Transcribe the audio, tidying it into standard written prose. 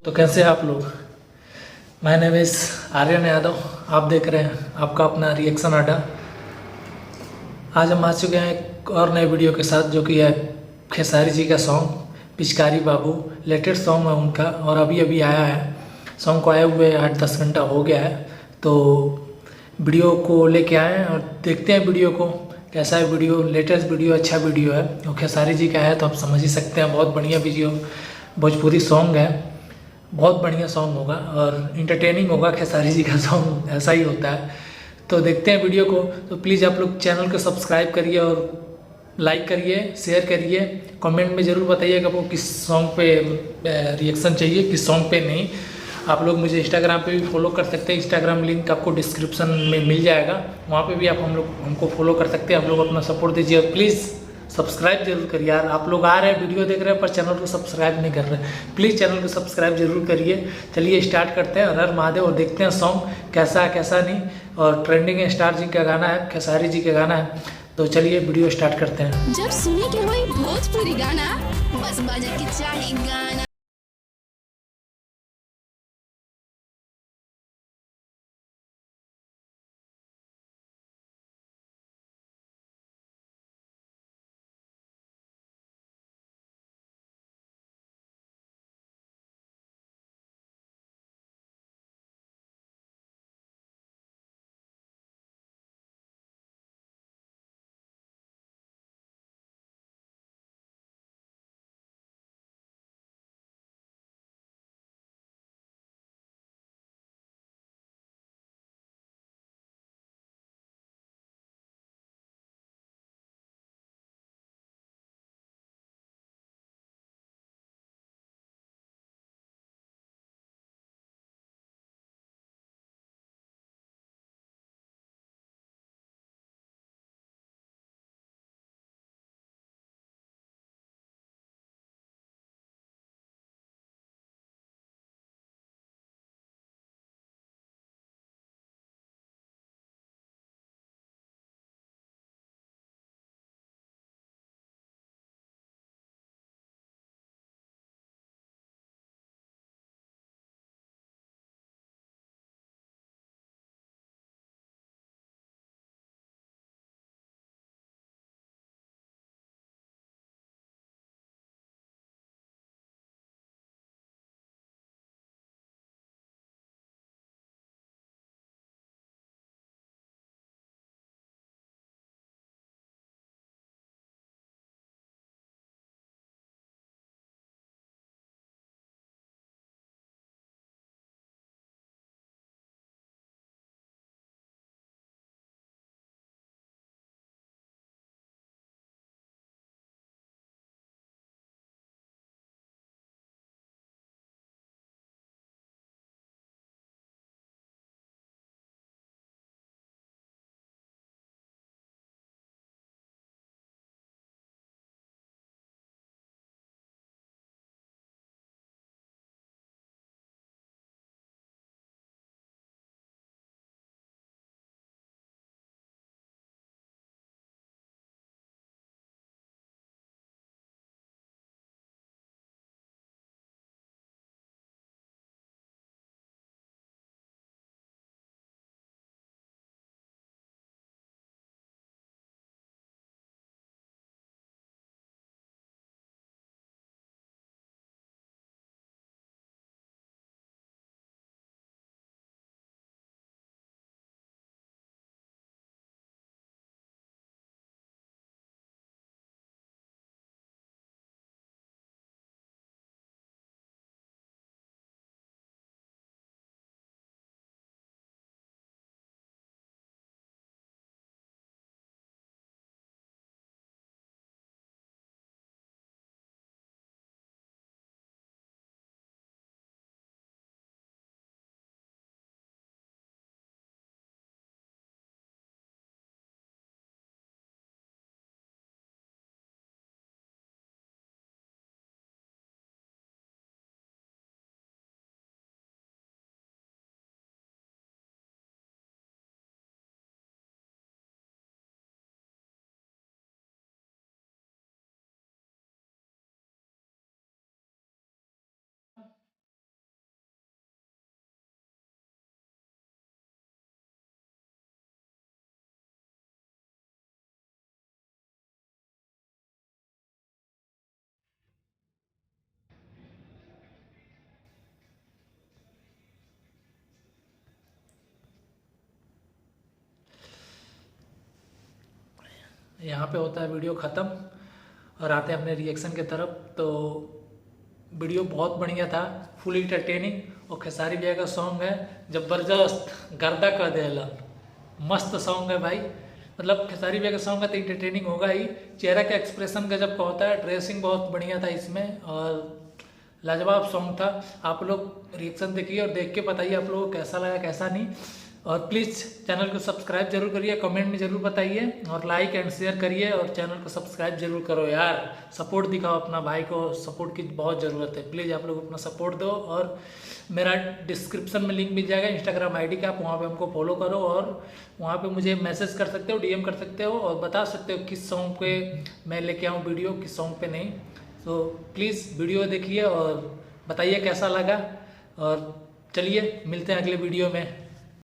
तो कैसे हैं आप लोग। My name is Aryan Yadav. आप देख रहे हैं आपका अपना रिएक्शन अड्डा। आज हम आ चुके हैं एक और नए वीडियो के साथ, जो कि है खेसारी जी का सॉन्ग पिचकारी बाबू। लेटेस्ट सॉन्ग है उनका और अभी अभी आया है। सॉन्ग को आए हुए 8-10 घंटा हो गया है। तो वीडियो को लेके आए हैं और देखते हैं वीडियो को कैसा है। वीडियो लेटेस्ट वीडियो, अच्छा वीडियो है और खेसारी जी का है तो आप समझ ही सकते हैं। बहुत बढ़िया वीडियो, भोजपुरी सॉन्ग है, बहुत बढ़िया सॉन्ग होगा और इंटरटेनिंग होगा। खेसारी जी का सॉन्ग ऐसा ही होता है। तो देखते हैं वीडियो को। तो प्लीज़ आप लोग चैनल को सब्सक्राइब करिए और लाइक करिए, शेयर करिए। कमेंट में ज़रूर बताइएगा आपको किस सॉन्ग पे रिएक्शन चाहिए, किस सॉन्ग पे नहीं। आप लोग मुझे इंस्टाग्राम पे भी फॉलो कर सकते हैं। इंस्टाग्राम लिंक आपको डिस्क्रिप्शन में मिल जाएगा, वहाँ पे भी आप हमको फॉलो कर सकते हैं। आप लोग अपना सपोर्ट दीजिए। प्लीज़ सब्सक्राइब जरूर करिए यार। आप लोग आ रहे हैं, वीडियो देख रहे हैं, पर चैनल को सब्सक्राइब नहीं कर रहे। प्लीज़ चैनल को सब्सक्राइब जरूर करिए। चलिए स्टार्ट करते हैं हर हर महादेव और देखते हैं सॉन्ग कैसा है कैसा नहीं। और ट्रेंडिंग है, स्टार जी का गाना है, खेसारी जी का गाना है। तो चलिए वीडियो स्टार्ट करते हैं। जब सुने के होई भोजपुरी गाना, बस बजे के चाही गाना। यहाँ पे होता है वीडियो ख़त्म और आते हैं अपने रिएक्शन के तरफ। तो वीडियो बहुत बढ़िया था, फुल इंटरटेनिंग। और खेसारी भैया का सॉन्ग है जबरदस्त, गर्दा कर देला, मस्त सॉन्ग है भाई। मतलब खेसारी भैया का सॉन्ग है तो इंटरटेनिंग होगा ही। चेहरा का एक्सप्रेशन गजब का होता है, ड्रेसिंग बहुत बढ़िया था इसमें और लाजवाब सॉन्ग था। आप लोग रिएक्शन देखिए और देख के बताइए आप लोगों को कैसा लगा कैसा नहीं। और प्लीज़ चैनल को सब्सक्राइब जरूर करिए, कमेंट में जरूर बताइए और लाइक एंड शेयर करिए और चैनल को सब्सक्राइब जरूर करो यार। सपोर्ट दिखाओ अपना भाई को, सपोर्ट की बहुत ज़रूरत है। प्लीज़ आप लोग अपना सपोर्ट दो। और मेरा डिस्क्रिप्शन में लिंक मिल जाएगा इंस्टाग्राम आईडी का, आप वहाँ पे हमको फॉलो करो और वहाँ पे मुझे मैसेज कर सकते हो, डीएम कर सकते हो और बता सकते हो किस सॉन्ग पे मैं लेके आऊँ वीडियो, किस सॉन्ग पे नहीं। तो प्लीज़ वीडियो देखिए और बताइए कैसा लगा। और चलिए मिलते हैं अगले वीडियो में।